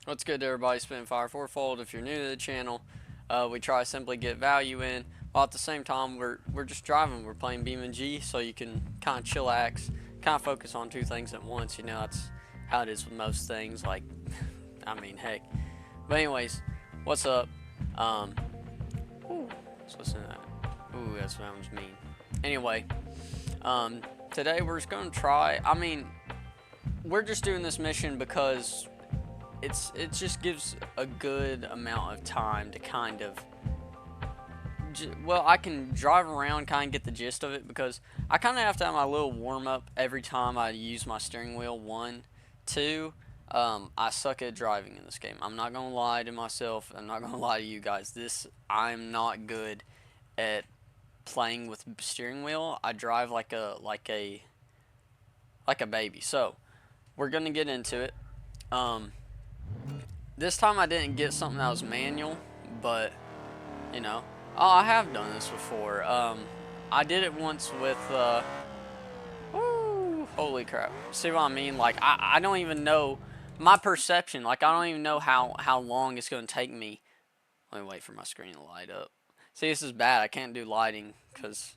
What's good, everybody? Spitn'FireFourfold. If you're new to the channel, we try to simply get value in, while at the same time we're just driving. We're playing BeamNG, so you can kind of chillax, kind of focus on two things at once. You know, that's how it is with most things. Like, I mean, heck. But anyways, what's up? Let's listen to that. Ooh, that sounds mean. Anyway, today we're just gonna try. I mean, we're just doing this mission because it just gives a good amount of time to kind of I can drive around, kind of get the gist of it, because I kind of have to have my little warm-up every time I use my steering wheel. One, two, I suck at driving in this game. I'm not gonna lie to myself. I'm not gonna lie to you guys. I'm not good at playing with steering wheel. I drive like a baby. So we're gonna get into it. This time I didn't get something that was manual, but, you know. Oh, I have done this before. I did it once with, holy crap. See what I mean? Like, I don't even know, my perception, like, I don't even know how long it's going to take me. Let me wait for my screen to light up. See, this is bad. I can't do lighting, because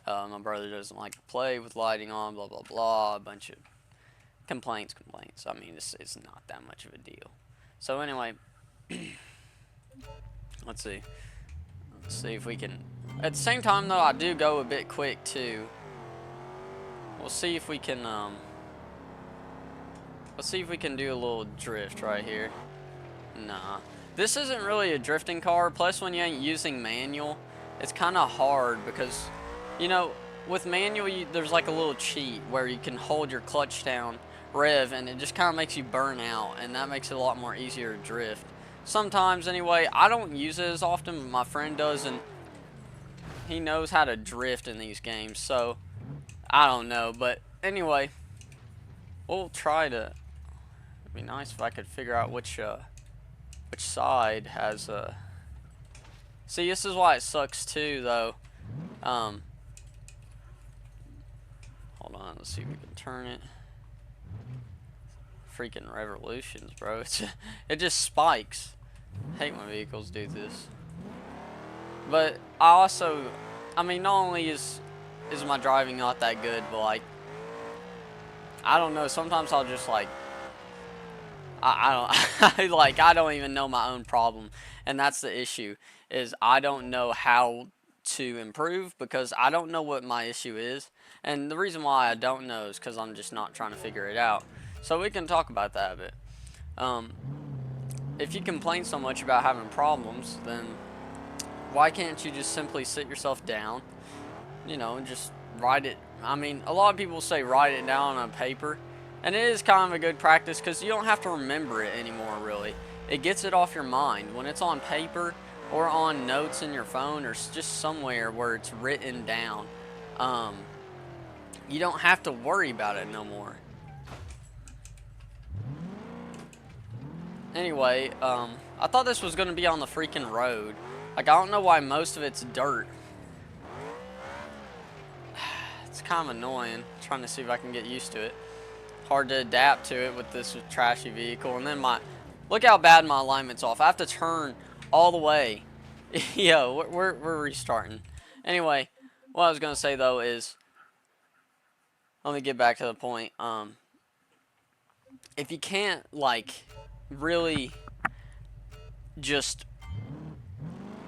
my brother doesn't like to play with lighting on, blah, blah, blah, a bunch of complaints. I mean, it's not that much of a deal. So anyway, let's see if we can. At the same time, though, I do go a bit quick too. We'll see if we can. Let's see if we can do a little drift right here. Nah, this isn't really a drifting car. Plus, when you ain't using manual, it's kind of hard because, you know, with manual, there's like a little cheat where you can hold your clutch down, rev, and it just kind of makes you burn out, and that makes it a lot more easier to drift. Sometimes, anyway. I don't use it as often, but my friend does, and he knows how to drift in these games, so I don't know. But anyway, we'll try to. It'd be nice if I could figure out which side has see, this is why it sucks too, though. Hold on, let's see if we can turn it. Freaking revolutions, bro. It just spikes. I hate when vehicles do this. But I mean, not only is my driving not that good, but like, I don't know, sometimes I'll just like, I don't I don't even know my own problem, and that's the issue, is I don't know how to improve because I don't know what my issue is. And the reason why I don't know is because I'm just not trying to figure it out. So we can talk about that a bit. If you complain so much about having problems, then why can't you just simply sit yourself down, you know, and just write it? I mean, a lot of people say write it down on paper, and it is kind of a good practice because you don't have to remember it anymore, really. It gets it off your mind. When it's on paper or on notes in your phone or just somewhere where it's written down, you don't have to worry about it no more. Anyway, I thought this was going to be on the freaking road. Like, I don't know why most of it's dirt. It's kind of annoying, trying to see if I can get used to it. Hard to adapt to it with this trashy vehicle. And then look how bad my alignment's off. I have to turn all the way. Yo, we're restarting. Anyway, what I was going to say, though, is, let me get back to the point. If you can't, like, really just,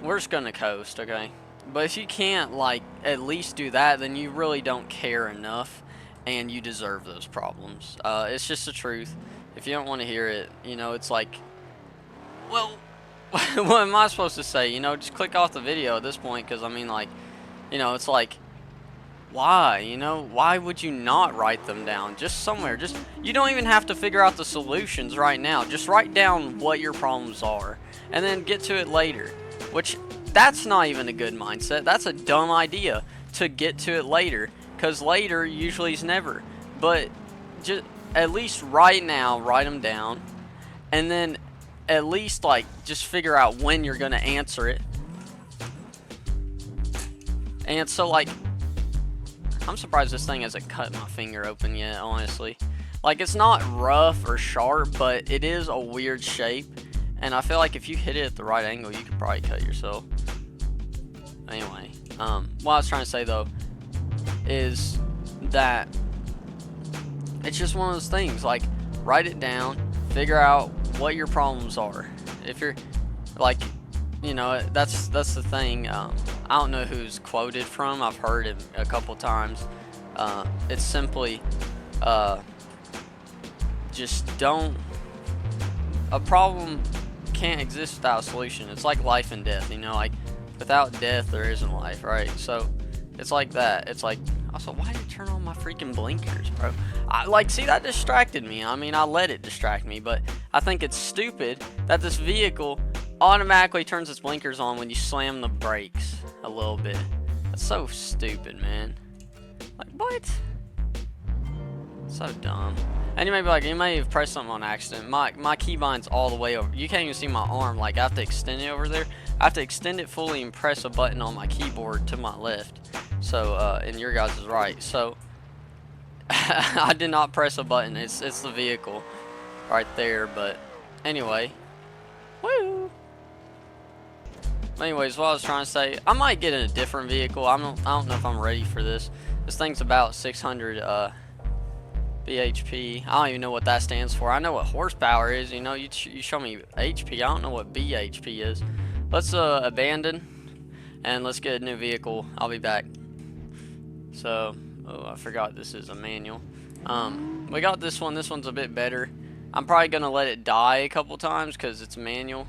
we're just gonna coast, okay? But if you can't, like, at least do that, then you really don't care enough, and you deserve those problems. It's just the truth. If you don't want to hear it, you know, it's like, well, what am I supposed to say? You know, just click off the video at this point, because, I mean, like, you know, it's like, why? You know, why would you not write them down? Just somewhere. Just, you don't even have to figure out the solutions right now. Just write down what your problems are, and then get to it later. Which, that's not even a good mindset. That's a dumb idea, to get to it later, because later usually is never. But just at least right now, write them down, and then at least, like, just figure out when you're gonna answer it. And so, like, I'm surprised this thing hasn't cut my finger open yet, honestly. Like, it's not rough or sharp, but it is a weird shape. And I feel like if you hit it at the right angle, you could probably cut yourself. Anyway, what I was trying to say though is that it's just one of those things. Like, write it down, figure out what your problems are. If you're like, you know, that's the thing. I don't know who's quoted from. I've heard it a couple times. It's simply just don't. A problem can't exist without a solution. It's like life and death. You know, like without death there isn't life, right? So it's like that. It's like, also, why did you turn on my freaking blinkers, bro? See, that distracted me. I mean, I let it distract me, but I think it's stupid that this vehicle automatically turns its blinkers on when you slam the brakes a little bit. That's so stupid, man. Like, what? So dumb. And you may be like, you may have pressed something on accident. My keybind's all the way over. You can't even see my arm. Like, I have to extend it over there. I have to extend it fully and press a button on my keyboard to my left. So, and your guys is right. So, I did not press a button. It's the vehicle right there. But anyway, woo. Anyways, what I was trying to say, I might get in a different vehicle. I don't know if I'm ready for this. This thing's about 600 bhp. I don't even know what that stands for. I know what horsepower is. You know, you show me HP. I don't know what bhp is. Let's abandon and let's get a new vehicle. I'll be back. So, oh, I forgot this is a manual. We got this one. This one's a bit better. I'm probably gonna let it die a couple times because it's manual.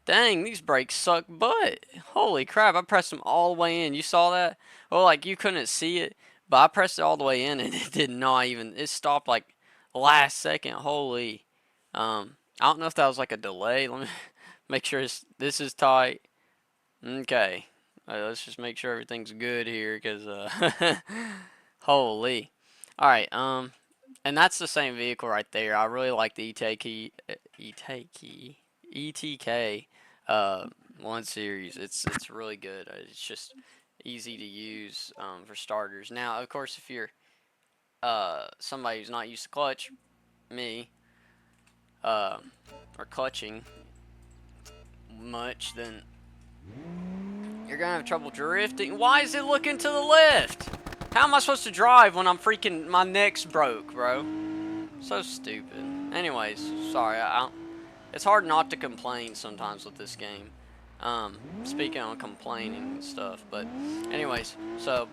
Dang, these brakes suck butt. Holy crap, I pressed them all the way in. You saw that? Well, like, you couldn't see it, but I pressed it all the way in and it did not even, it stopped like last second. Holy. I don't know if that was like a delay. Let me make sure this is tight. Okay. Let's just make sure everything's good here, because, holy. Alright, and that's the same vehicle right there. I really like the ETK 1 series. It's really good. It's just easy to use for starters. Now, of course, if you're somebody who's not used to clutch, me, or clutching much, then you're gonna have trouble drifting. Why is it looking to the left? How am I supposed to drive when I'm freaking, my neck's broke, bro? So stupid. Anyways, sorry. It's hard not to complain sometimes with this game. Speaking on complaining and stuff, but anyways, so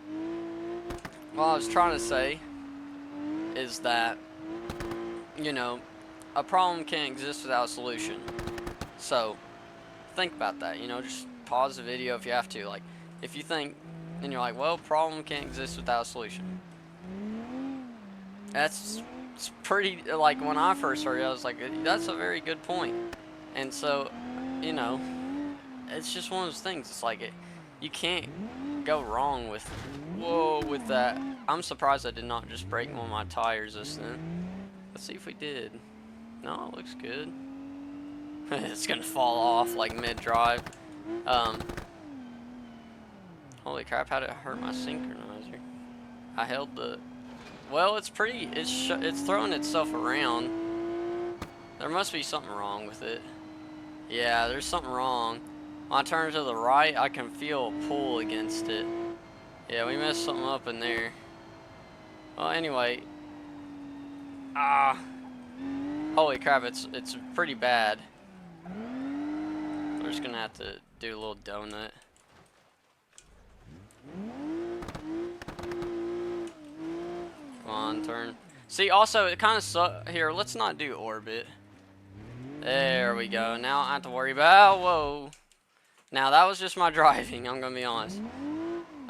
what I was trying to say is that, you know, a problem can't exist without a solution. So think about that. You know, just pause the video if you have to. Like, if you think and you're like, well, problem can't exist without a solution. It's pretty, like, when I first heard it, I was like, that's a very good point. And so, you know, it's just one of those things. It's like, you can't go wrong with, with that. I'm surprised I did not just break one of my tires this then. Let's see if we did. No, it looks good. It's gonna fall off like mid-drive. Holy crap, how did it hurt my synchronizer? I held the, well, it's pretty, it's throwing itself around. There must be something wrong with it. Yeah, there's something wrong. When I turn to the right, I can feel a pull against it. Yeah, we messed something up in there. Well, anyway. Holy crap, it's pretty bad. We're just gonna have to do a little donut. Come on, turn. See, also, it kind of sucks. Here, let's not do orbit. There we go. Now I don't have to worry about, whoa. Now, that was just my driving, I'm gonna be honest.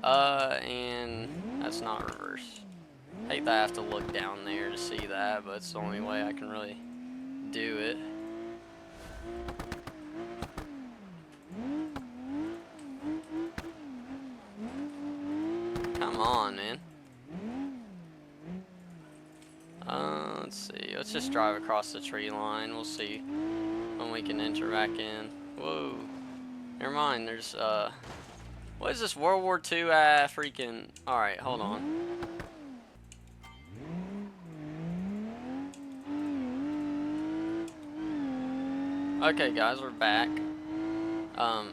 And that's not reverse. I hate that I have to look down there to see that, but it's the only way I can really do it. Come on, man. Let's see. Let's just drive across the tree line. We'll see when we can enter back in. Whoa. Never mind. There's, what is this, World War II? Freaking. Alright, hold on. Okay, guys, we're back. Now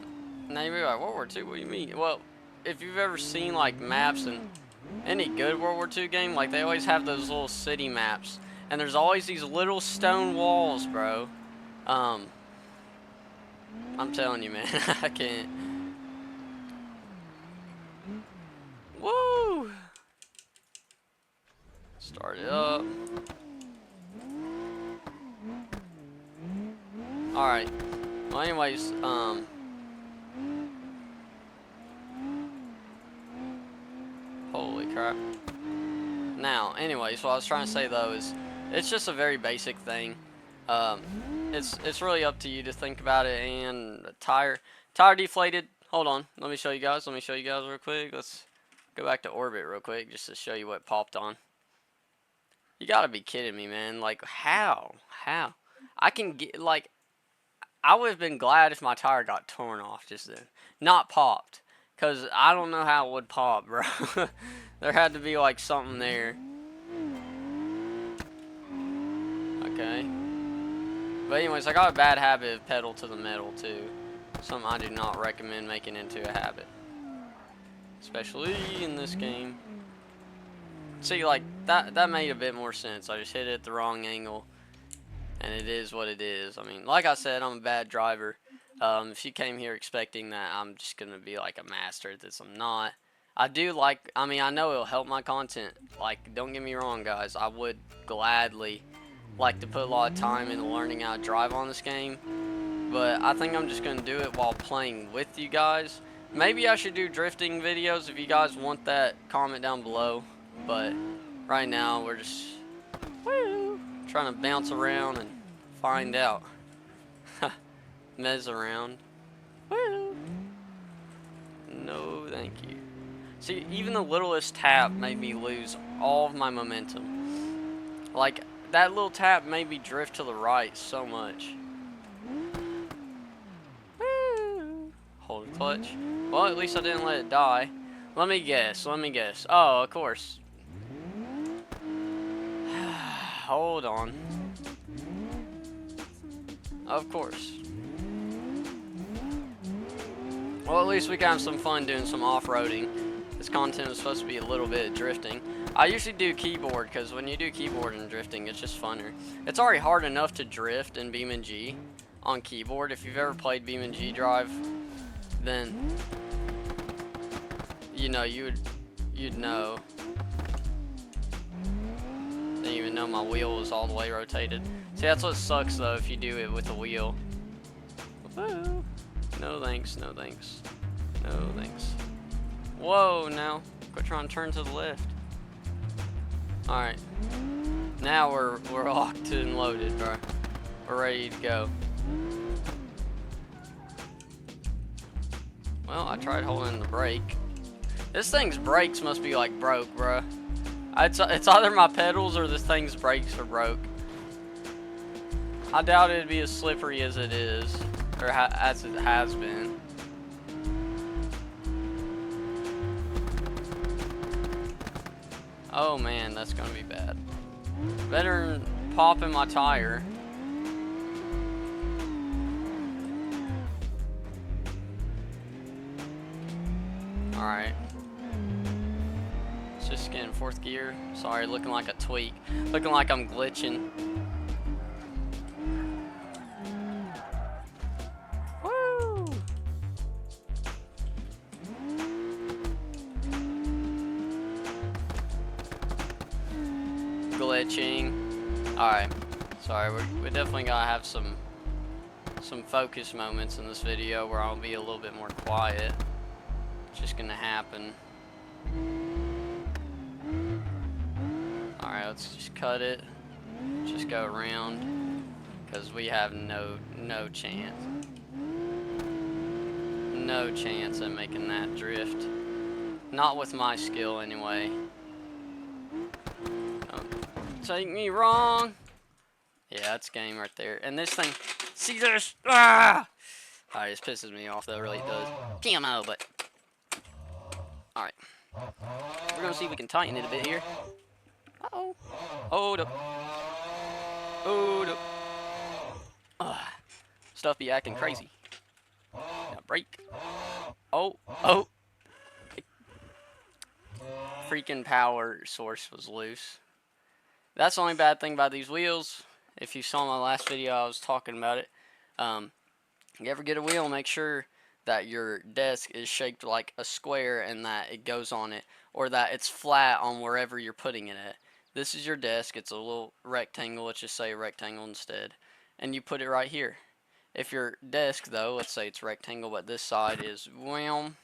you're like, World War II? What do you mean? Well, if you've ever seen like maps in any good World War II game, like they always have those little city maps, and there's always these little stone walls, bro. I'm telling you, man, I can't. Woo! Start it up. Alright. Well, anyways, holy crap. Now, anyways, what I was trying to say though is, it's just a very basic thing. It's really up to you to think about it. And tire deflated. Hold on, let me show you guys. Real quick. Let's go back to orbit real quick just to show you what popped on. You gotta be kidding me, man. Like, how? I can get, like, I would have been glad if my tire got torn off just then. Not popped. Because I don't know how it would pop, bro. There had to be, like, something there. Okay. But anyways, I got a bad habit of pedal to the metal, too. Something I do not recommend making into a habit. Especially in this game. See, like, that made a bit more sense. I just hit it at the wrong angle. And it is what it is. I mean, like I said, I'm a bad driver. If you came here expecting that I'm just going to be like a master at this, I'm not. I mean, I know it'll help my content. Like, don't get me wrong, guys. I would gladly like to put a lot of time into learning how to drive on this game. But I think I'm just going to do it while playing with you guys. Maybe I should do drifting videos. If you guys want that, comment down below. But right now, we're just trying to bounce around and find out. Mez around. Woo! No, thank you. See, even the littlest tap made me lose all of my momentum. Like, that little tap made me drift to the right so much. Woo! Hold the clutch. Well, at least I didn't let it die. Let me guess. Oh, of course. Hold on. Of course. Well, at least we can have some fun doing some off-roading. This content is supposed to be a little bit of drifting. I usually do keyboard, because when you do keyboard and drifting, it's just funner. It's already hard enough to drift in BeamNG on keyboard. If you've ever played BeamNG.drive, then you know, you'd know. Didn't even know my wheel was all the way rotated. See, that's what sucks though if you do it with a wheel. Woo. No thanks, no thanks. No thanks. Whoa, now. Quit trying to turn to the left. Alright. Now we're locked and loaded, bro. We're ready to go. Well, I tried holding the brake. This thing's brakes must be like broke, bro. It's either my pedals or this thing's brakes are broke. I doubt it'd be as slippery as it is. Or as it has been. Oh man, that's gonna be bad. Better than popping my tire. Alright. Let's just get in fourth gear. Sorry, looking like a tweak. Looking like I'm glitching. Glitching. Alright. Sorry, we definitely gotta have some focus moments in this video where I'll be a little bit more quiet. It's just gonna happen. Alright, let's just cut it. Just go around. Because we have no chance. No chance at making that drift. Not with my skill anyway. Take me wrong. Yeah, that's game right there. And this thing, see this? Ah! Alright, this pisses me off though, really it does. PMO, but alright. We're gonna see if we can tighten it a bit here. Uh-oh. Hold up. Hold up. stuff be acting crazy. Yeah, brake. Oh, oh. Freaking power source was loose. That's the only bad thing about these wheels. If you saw my last video, I was talking about it. You ever get a wheel, make sure that your desk is shaped like a square and that it goes on it, or that it's flat on wherever you're putting it at. This is your desk. It's a little rectangle. Let's just say a rectangle instead. And you put it right here. If your desk, though, let's say it's rectangle, but this side is wham,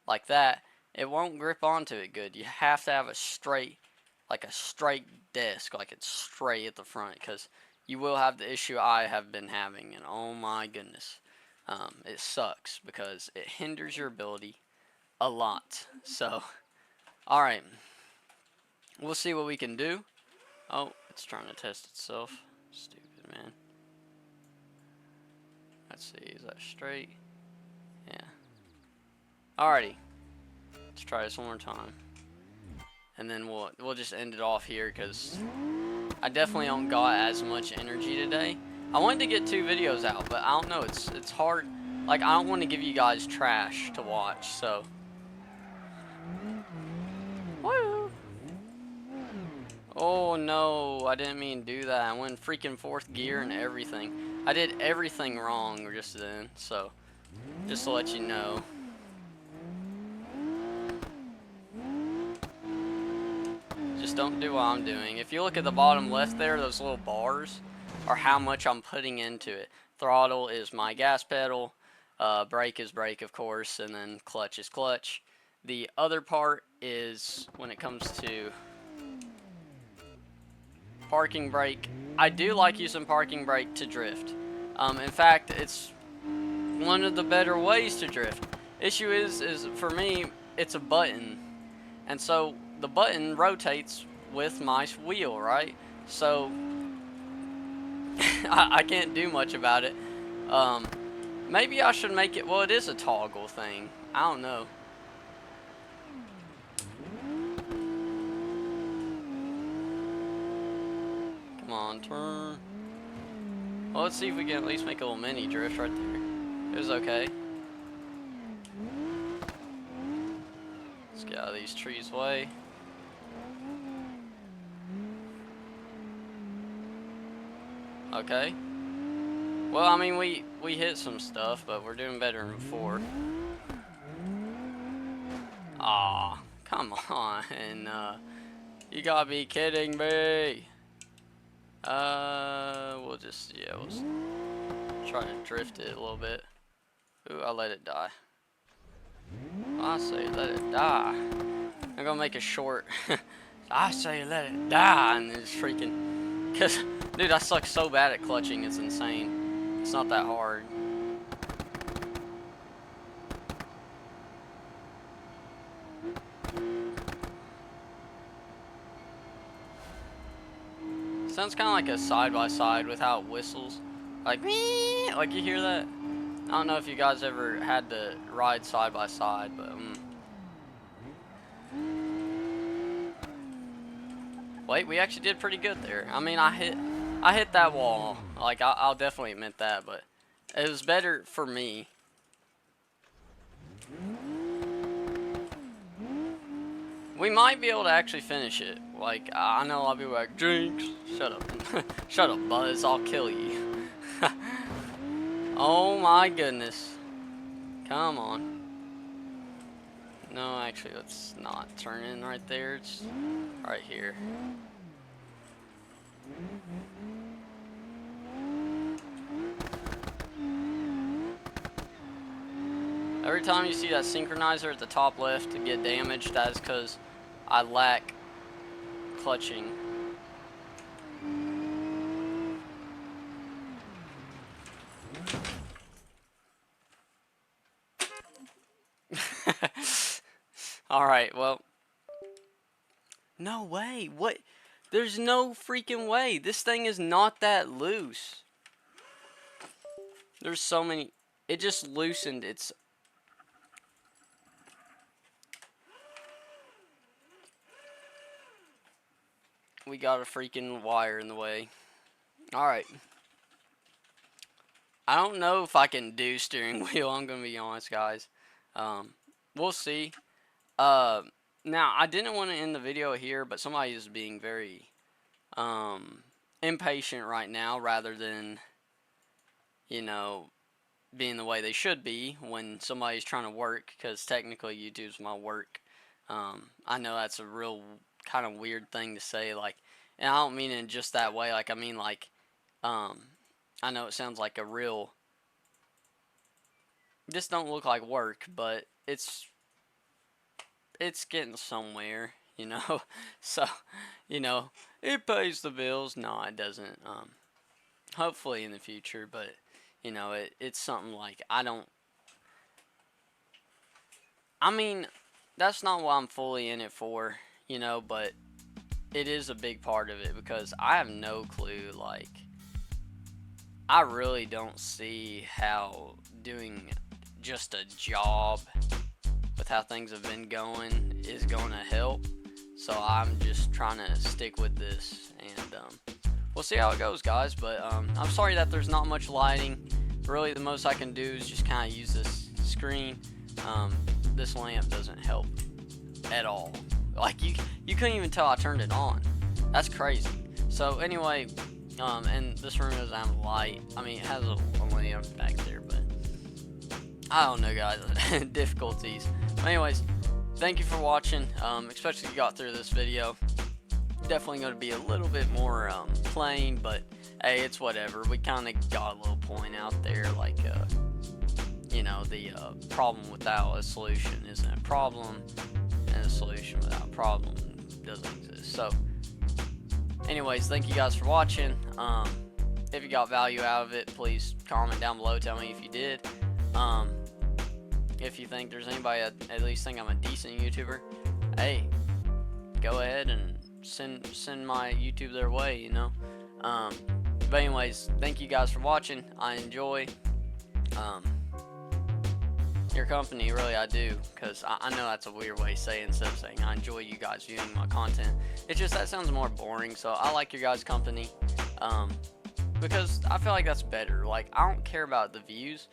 like that, it won't grip onto it good. You have to have a straight, like a straight desk, like it's straight at the front, because you will have the issue I have been having, and oh my goodness, it sucks because it hinders your ability a lot. So, alright, we'll see what we can do. Oh, it's trying to test itself. Stupid, man. Let's see, is that straight? Yeah. Alrighty. Let's try this one more time. And then we'll just end it off here because I definitely don't got as much energy today. I wanted to get 2 videos out, but I don't know, it's hard. Like, I don't want to give you guys trash to watch, so. Woo! Oh no, I didn't mean to do that. I went freaking 4th gear and everything. I did everything wrong just then, so just to let you know. Just don't do what I'm doing. If you look at the bottom left there, those little bars are how much I'm putting into it. Throttle is my gas pedal, brake is brake, of course, and then clutch is clutch. The other part is when it comes to parking brake. I do like using parking brake to drift. In fact, it's one of the better ways to drift. Issue is for me, it's a button, and so the button rotates with my wheel, right? So I can't do much about it. Maybe I should make it, well, it is a toggle thing. I don't know. Come on, turn. Well, let's see if we can at least make a little mini drift right there. It was okay. Let's get out of these trees' way. Okay. Well, I mean, we hit some stuff, but we're doing better than before. Aw, come on. You gotta be kidding me. We'll just try to drift it a little bit. Ooh, I let it die. I say let it die. I'm gonna make a short. I say let it die, and it's freaking. Cause, dude, I suck so bad at clutching. It's insane. It's not that hard. Sounds kind of like a side-by-side with how it whistles. Like, like you hear that? I don't know if you guys ever had to ride side-by-side, but wait, we actually did pretty good there. I mean, I hit that wall. Like, I'll definitely admit that, but it was better for me. We might be able to actually finish it. Like, I know a lot of people are like, Jinx, shut up. Shut up, Buzz, I'll kill you. Oh my goodness. Come on. No, actually, let's not turn in right there. It's right here. Every time you see that synchronizer at the top left to get damaged, that is because I lack clutching. Alright, well. No way. What? There's no freaking way. This thing is not that loose. There's so many. It just loosened its. We got a freaking wire in the way. Alright. I don't know if I can do steering wheel. I'm gonna be honest, guys. We'll see. Uh, Now I didn't want to end the video here, but somebody is being very impatient right now, rather than, you know, being the way they should be when somebody's trying to work, because technically YouTube's my work. I know that's a real kind of weird thing to say, like, and I don't mean it in just that way. Like, I mean, like, I know it sounds like a real, this don't look like work, but it's getting somewhere, you know. So, you know, it pays the bills. No, it doesn't. Hopefully in the future, but you know, it's something like I mean, that's not what I'm fully in it for, you know, but it is a big part of it, because I have no clue. Like, I really don't see how doing just a job with how things have been going is going to help. So I'm just trying to stick with this, and we'll see how it goes, guys. But I'm sorry that there's not much lighting. Really, the most I can do is just kind of use this screen. This lamp doesn't help at all. Like, you couldn't even tell I turned it on. That's crazy. So anyway, and this room doesn't have a light. I mean, it has a lamp back there, but I don't know, guys. Difficulties. But anyways, thank you for watching. Especially if you got through this video. Definitely going to be a little bit more plain, but hey, it's whatever. We kind of got a little point out there, like you know, the problem without a solution isn't a problem, and a solution without a problem doesn't exist. So anyways, thank you guys for watching. If you got value out of it, please comment down below, tell me if you did. If you think there's anybody that at least think I'm a decent YouTuber, hey, go ahead and send my YouTube their way, you know. But anyways, thank you guys for watching. I enjoy your company, really I do, because I know that's a weird way of saying, instead of saying I enjoy you guys viewing my content. It's just, that sounds more boring, so I like your guys' company, because I feel like that's better. Like, I don't care about the views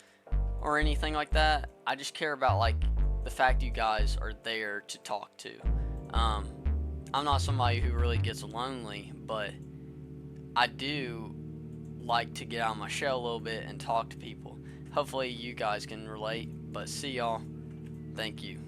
or anything like that. I just care about, like, the fact you guys are there to talk to. I'm not somebody who really gets lonely, but I do like to get out of my shell a little bit and talk to people. Hopefully you guys can relate, but see y'all. Thank you.